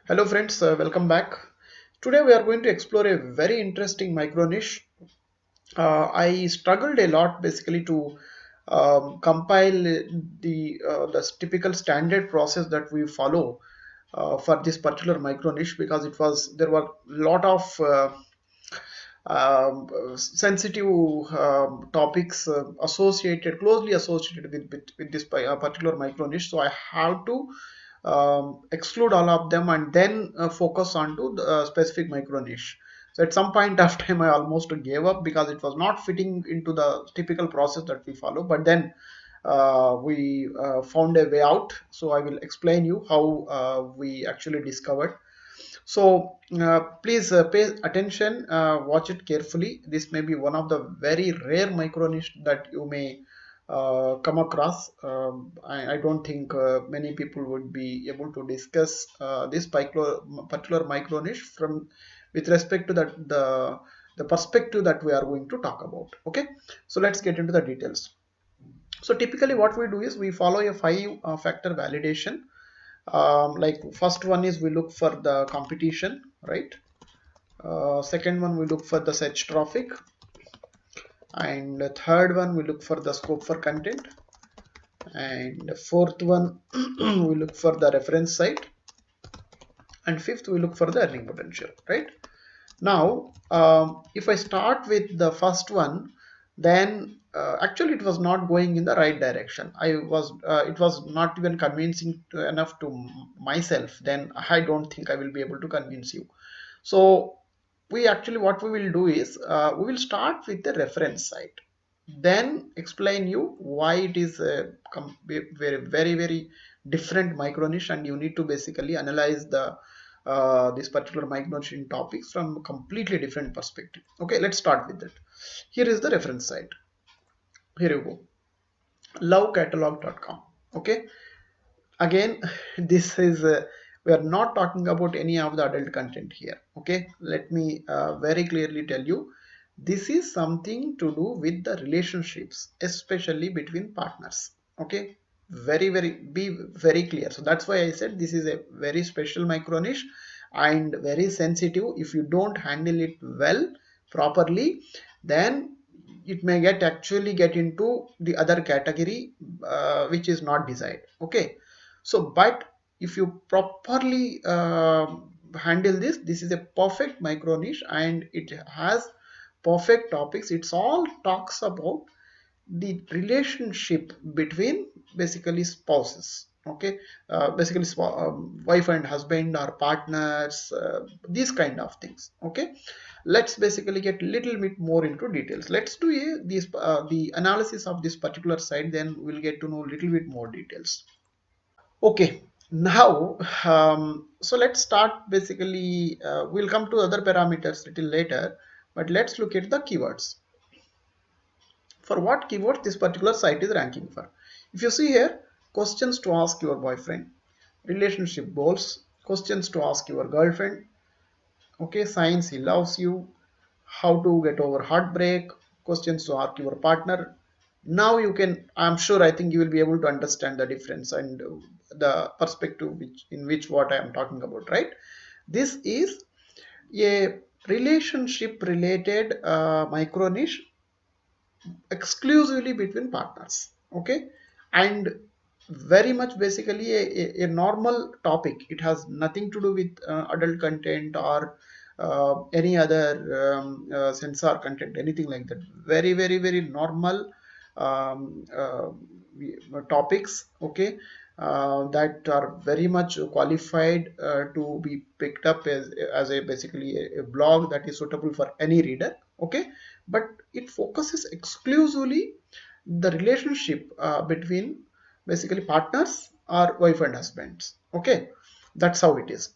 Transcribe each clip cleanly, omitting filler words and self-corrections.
Hello friends, welcome back. Today we are going to explore a very interesting micro niche. I struggled a lot basically to compile the typical standard process that we follow for this particular micro niche because there were a lot of sensitive topics closely associated with this particular micro niche. So I have to exclude all of them and then focus on to the specific micro niche. So at some point of time, I almost gave up because it was not fitting into the typical process that we follow. But then we found a way out. So I will explain you how we actually discovered. So please pay attention, watch it carefully. This may be one of the very rare micro niche that you may come across. I don't think many people would be able to discuss this particular micro niche from with respect to the perspective that we are going to talk about. Okay, so let's get into the details. So typically what we do is we follow a five factor validation. Like first one is we look for the competition, right? Second one we look for the search traffic, and the third one we look for the scope for content, and the fourth one we look for the reference site, and fifth we look for the earning potential, right? Now if I start with the first one, then actually it was not going in the right direction. It was not even convincing enough to myself. Then I don't think I will be able to convince you. So we actually, what we will do is we will start with the reference site, then explain you why it is a very different micro niche, and you need to basically analyze the this particular micro niche in topics from a completely different perspective. Okay, let's start with that. Here is the reference site. Here you go, lovecatalog.com. Okay, again this is we are not talking about any of the adult content here. Okay, let me very clearly tell you, this is something to do with the relationships, especially between partners. Okay, very be very clear. So that's why I said this is a very special micro niche and very sensitive. If you don't handle it well, properly, then it may actually get into the other category, which is not desired. Okay, so but if you properly handle this is a perfect micro niche, and it has perfect topics. It's all talks about the relationship between basically spouses. Okay, basically wife and husband or partners, these kind of things. Okay, let's basically get little bit more into details. Let's do the analysis of this particular site, then we'll get to know little bit more details. Okay, now so let's start basically, we'll come to other parameters little later, but let's look at the keywords. For what keyword this particular site is ranking for. If you see here, questions to ask your boyfriend, relationship goals, questions to ask your girlfriend, okay, signs he loves you, how to get over heartbreak, questions to ask your partner. Now you can, I'm sure, I think you will be able to understand the difference and the perspective in which what I am talking about, right? This is a relationship related micro niche exclusively between partners. Okay, and very much basically a normal topic. It has nothing to do with adult content or any other censor content, anything like that. Very normal um, uh, topics. Okay, that are very much qualified to be picked up as a basically a blog that is suitable for any reader. Okay, but it focuses exclusively the relationship between basically partners or wife and husbands. Okay, that's how it is.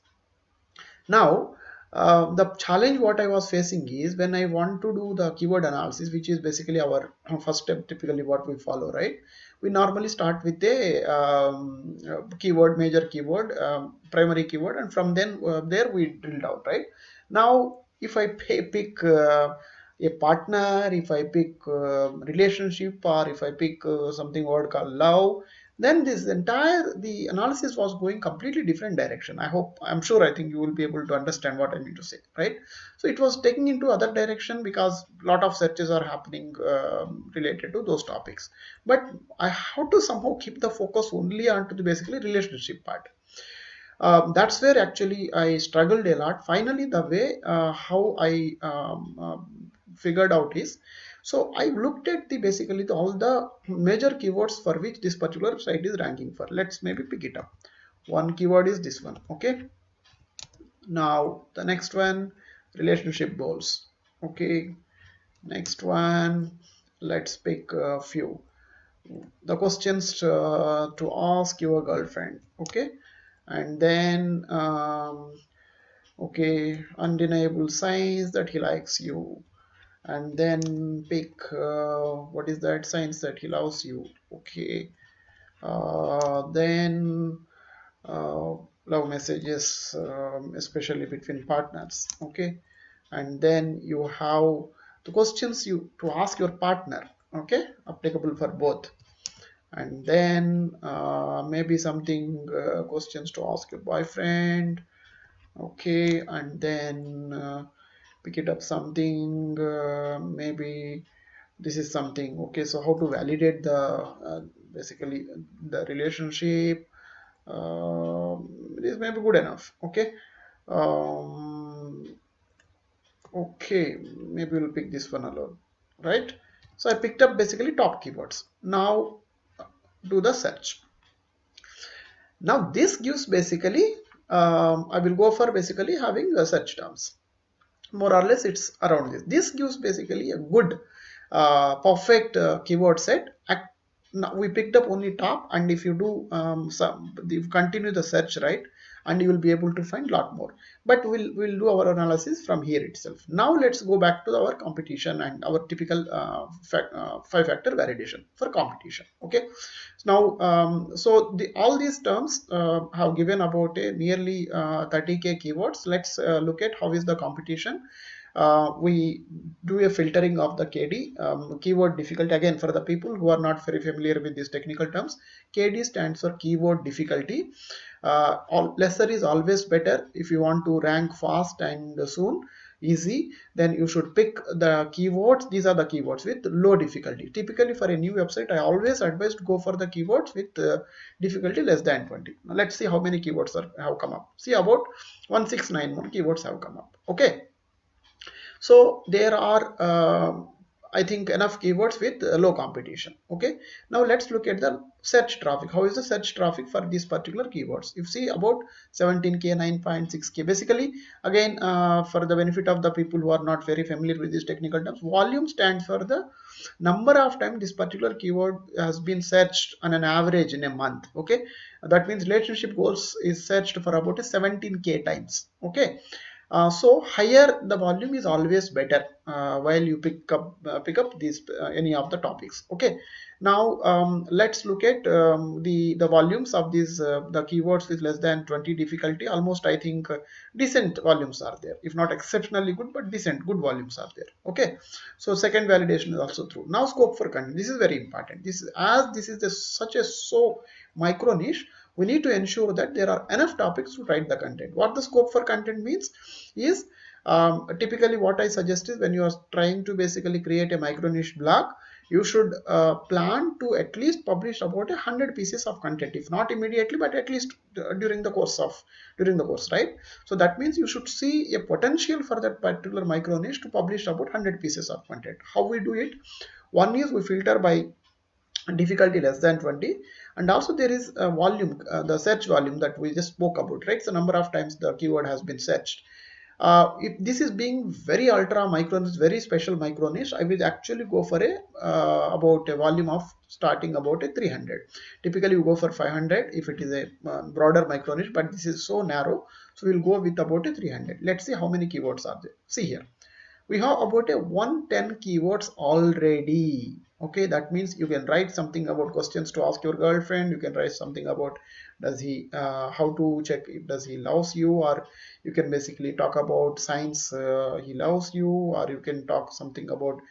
Now the challenge what I was facing is when I want to do the keyword analysis, which is basically our first step, typically what we follow, right? We normally start with a keyword, major keyword, primary keyword, and from then there we drill down, right? Now if I pick a partner, if I pick relationship, or if I pick something word called love, then this entire the analysis was going completely different direction. I'm sure, I think you will be able to understand what I mean to say, right? So it was taking into other direction because a lot of searches are happening related to those topics. But I have to somehow keep the focus only onto the basically relationship part. That's where actually I struggled a lot. Finally, the way how I figured out is, so I looked at the basically all the major keywords for which this particular site is ranking for. Let's maybe pick it up. One keyword is this one. Okay. Now the next one, relationship goals. Okay. Next one, let's pick a few. The questions to ask your girlfriend. Okay. And then okay, undeniable signs that he likes you, and then pick what is that signs that he loves you. Okay, then uh, love messages, especially between partners. Okay, and then you have the questions you to ask your partner. Okay, applicable for both. And then maybe something questions to ask your boyfriend. Okay, and then pick it up something maybe this is something. Okay, so how to validate the basically the relationship. This may be good enough. Okay, um, okay, maybe we'll pick this one alone, right? So I picked up basically top keywords. Now do the search. Now this gives basically I will go for basically having search terms. More or less it's around this gives basically a good perfect keyword set. Now we picked up only top, and if you do you continue the search, right, and you will be able to find a lot more. But we'll do our analysis from here itself. Now let's go back to our competition and our typical 5-factor validation for competition. Okay, now so all these terms have given about a nearly 30k keywords. Let's look at how is the competition. We do a filtering of the KD, keyword difficulty. Again, for the people who are not very familiar with these technical terms, KD stands for keyword difficulty. Lesser is always better. If you want to rank fast and soon, easy, then you should pick the keywords. These are the keywords with low difficulty. Typically for a new website, I always advise to go for the keywords with difficulty less than 20. Now let's see how many keywords have come up. See, about 1691 keywords have come up. Okay, so there are I think enough keywords with low competition. Okay, now let's look at the search traffic. How is the search traffic for these particular keywords? You see about 17k, 9.6k. Basically, again, for the benefit of the people who are not very familiar with these technical terms, volume stands for the number of times this particular keyword has been searched on an average in a month. Okay, that means relationship goals is searched for about 17k times. Okay, so higher the volume is always better while you pick up these any of the topics. Okay, now let's look at the volumes of these the keywords with less than 20 difficulty. Almost I think decent volumes are there, if not exceptionally good, but decent good volumes are there. Okay, so second validation is also true. Now scope for content, this is very important. This is such a so micro niche, we need to ensure that there are enough topics to write the content. What the scope for content means is typically what I suggest is when you are trying to basically create a micro niche blog, you should plan to at least publish about 100 pieces of content, if not immediately, but at least during the course, right? So that means you should see a potential for that particular micro niche to publish about 100 pieces of content. How we do it? One is we filter by difficulty less than 20, and also there is a volume, the search volume that we just spoke about, right? So number of times the keyword has been searched. If this is being very ultra micro niche, very special micro niche, I will actually go for a about a volume of starting about 300. Typically you go for 500 if it is a broader micro niche, but this is so narrow, so we'll go with about 300. Let's see how many keywords are there. See here, we have about 110 keywords already. Okay, that means you can write something about questions to ask your girlfriend, you can write something about does he how to check if does he loves you, or you can basically talk about signs he loves you, or you can talk something about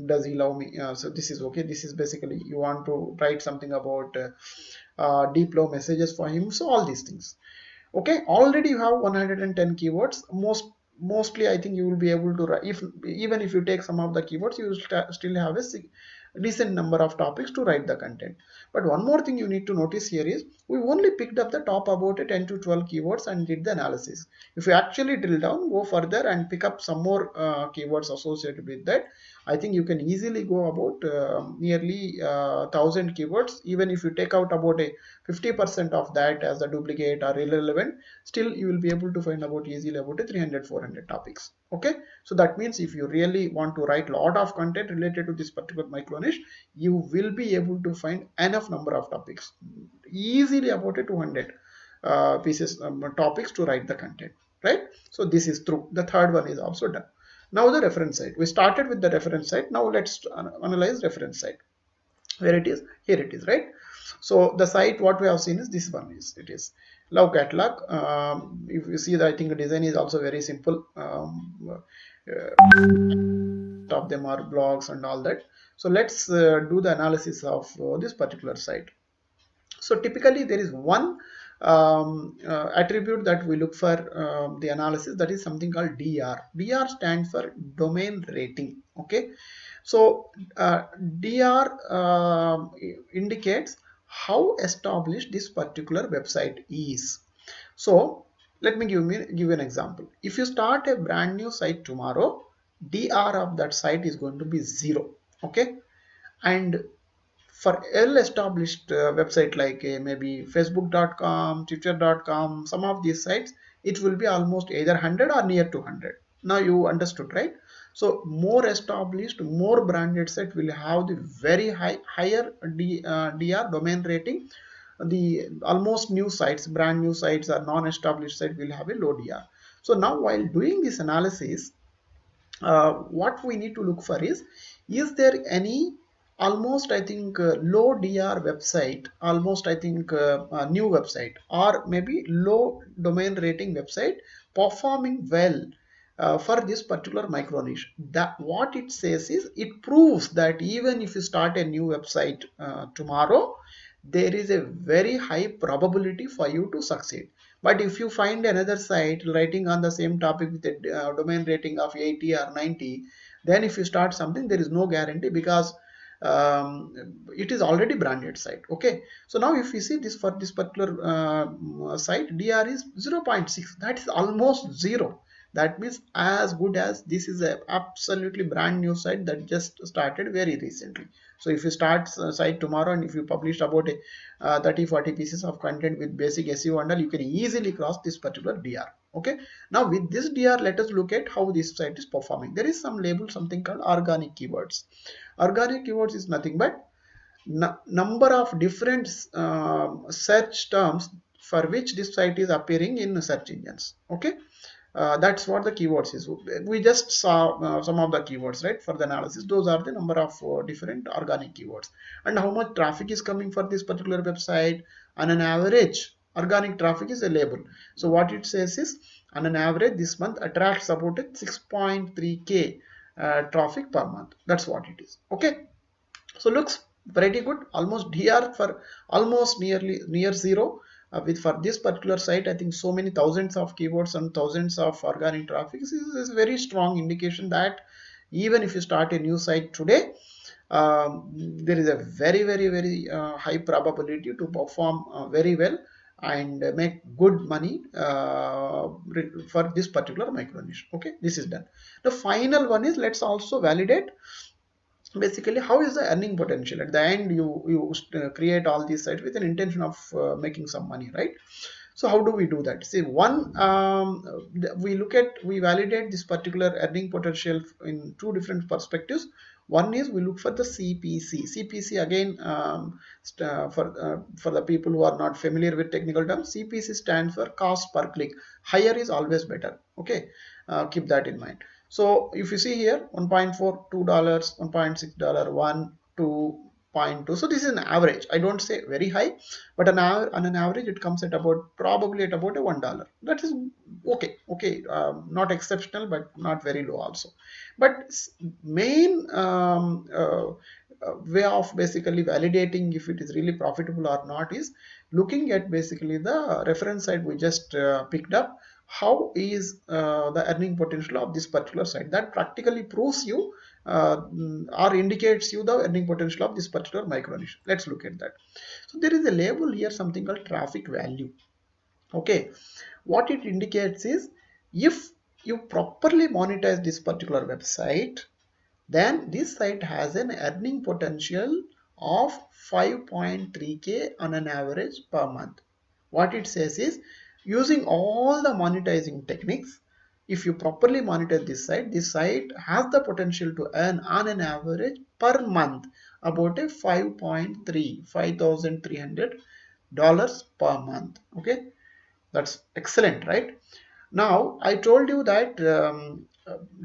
does he love me. So this is okay, this is basically you want to write something about deep low messages for him. So all these things. Okay, already you have 110 keywords. Mostly I think you will be able to write, if even if you take some of the keywords, you will still have a decent number of topics to write the content. But one more thing you need to notice here is we only picked up the top about 10 to 12 keywords and did the analysis. If you actually drill down, go further and pick up some more keywords associated with that, I think you can easily go about nearly 1000 keywords. Even if you take out about a 50% of that as a duplicate or irrelevant, still you will be able to find about easily about a 300-400 topics. Okay, so that means if you really want to write a lot of content related to this particular micro niche, you will be able to find enough number of topics, easily about a 200 pieces topics to write the content, right? So this is true. The third one is also done. Now the reference site, we started with the reference site. Now let's analyze reference site. Where it is? Here it is, right? So the site what we have seen is this one, is it is Love Catalog. If you see that, I think the design is also very simple. Of them are blogs and all that. So let's do the analysis of this particular site. So typically there is one attribute that we look for the analysis, that is something called DR. DR stands for domain rating. Okay, so DR indicates how established this particular website is. So let me give an example. If you start a brand new site tomorrow, DR of that site is going to be 0. Okay, and for well-established website like maybe facebook.com, twitter.com, some of these sites, it will be almost either 100 or near to 100. Now you understood, right? So more established, more branded site will have the very higher DR domain rating. The almost new sites, brand new sites or non-established site will have a low DR. So now while doing this analysis, what we need to look for is there any almost I think low DR website, almost I think new website, or maybe low domain rating website performing well for this particular micro niche. That what it says is, it proves that even if you start a new website tomorrow, there is a very high probability for you to succeed. But if you find another site writing on the same topic with a domain rating of 80 or 90, then if you start something, there is no guarantee, because it is already branded site. Okay, so now if you see this, for this particular site, DR is 0.6. that is almost 0. That means as good as this is a absolutely brand new site that just started very recently. So if you start a site tomorrow and if you publish about a 30-40 pieces of content with basic SEO and all, you can easily cross this particular DR. Okay, now with this DR, let us look at how this site is performing. There is some label, something called organic keywords. Organic keywords is nothing but number of different search terms for which this site is appearing in search engines. Okay, that's what the keywords is. We just saw some of the keywords, right, for the analysis. Those are the number of different organic keywords, and how much traffic is coming for this particular website. On an average, organic traffic is a label. So what it says is, on an average this month attracts about 6.3k traffic per month. That's what it is. Okay, so looks pretty good. Almost DR for almost near 0. With for this particular site, I think so many thousands of keywords and thousands of organic traffic is a very strong indication that even if you start a new site today, there is a very high probability to perform very well and make good money for this particular micro niche. Okay, this is done. The final one is, let's also validate basically how is the earning potential. At the end, you create all these sites with an intention of making some money, right? So how do we do that? See, one, we validate this particular earning potential in two different perspectives. One is we look for the CPC. CPC again, for the people who are not familiar with technical terms, CPC stands for cost per click. Higher is always better. Okay, keep that in mind. So if you see here, 1.4, $2, $1.6, 1, 2.2. So this is an average. I don't say very high, but on an average it comes at about, probably at about a $1. That is okay. Okay, not exceptional, but not very low also. But main way of basically validating if it is really profitable or not is looking at basically the reference site we just picked up. How is the earning potential of this particular site? That practically proves you or indicates you the earning potential of this particular micro niche. Let's look at that. So there is a label here, something called traffic value. Okay, what it indicates is if you properly monetize this particular website, then this site has an earning potential of 5.3k on an average per month. What it says is, using all the monetizing techniques, if you properly monetize this site has the potential to earn on an average per month about a 5,300 dollars per month. Okay, that's excellent, right? Now, I told you that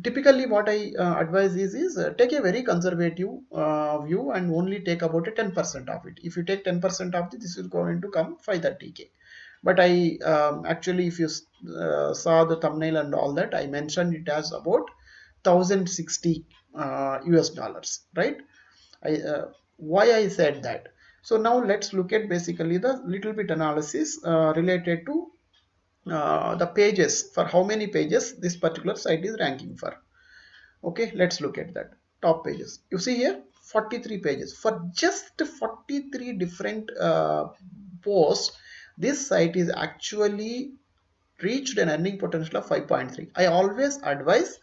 typically what I advise is take a very conservative view and only take about a 10% of it. If you take 10% of it, this is going to come 530k. But I actually, if you saw the thumbnail and all that, I mentioned it as about 1060 US dollars, right? Why I said that? So now let's look at basically the little bit analysis related to the pages, for how many pages this particular site is ranking for. Okay, let's look at that. Top pages, you see here 43 pages for just 43 different posts. This site is actually reached an earning potential of 5.3. I always advise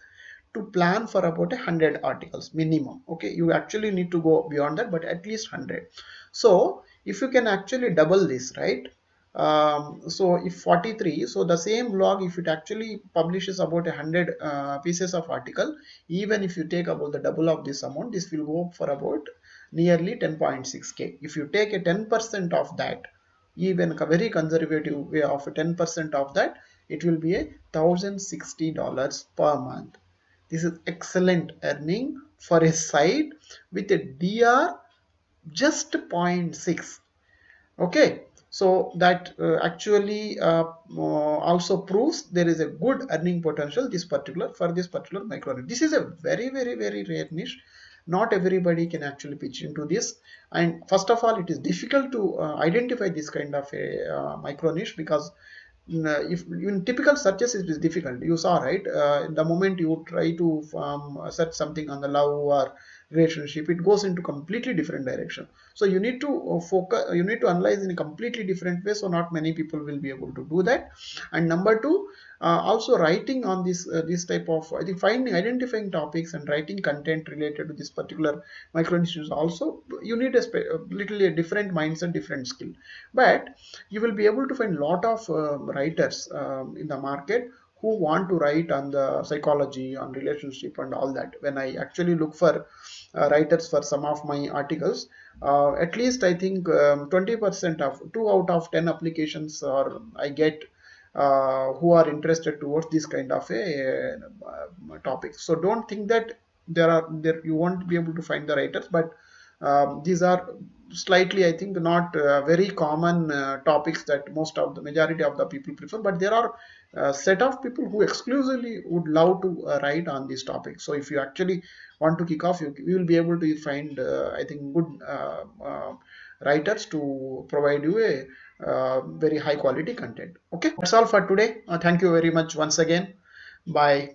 to plan for about 100 articles minimum. Okay, you actually need to go beyond that, but at least 100. So if you can actually double this, right? So if 43, so the same blog, if it actually publishes about 100 pieces of article, even if you take about the double of this amount, this will go for about nearly 10.6k. If you take a 10% of that, even a very conservative way of 10% of that, it will be $1,060 per month. This is excellent earning for a site with a DR just 0.6. Okay, so that actually also proves there is a good earning potential for this particular micro niche. This is a very rare niche. Not everybody can actually pitch into this, and first of all, it is difficult to identify this kind of a micro niche, because if in typical searches it is difficult. You saw, right? The moment you try to search something on the love or relationship, it goes into completely different direction. So you need to focus, you need to analyze in a completely different way, so not many people will be able to do that. And number two, also writing on this type of, I think, identifying topics and writing content related to this particular micro niche is also, you need a little a different mindset, different skill. But you will be able to find a lot of writers in the market who want to write on the psychology, on relationship and all that. When I actually look for writers for some of my articles, at least I think 20% of 2 out of 10 applications or I get who are interested towards this kind of a topic. So don't think that there you won't be able to find the writers, but these are slightly, I think, not very common topics that most of the majority of the people prefer, but there are a set of people who exclusively would love to write on this topic. So if you actually want to kick off, you will be able to find I think good writers to provide you a very high quality content. Okay, that's all for today. Thank you very much once again. Bye.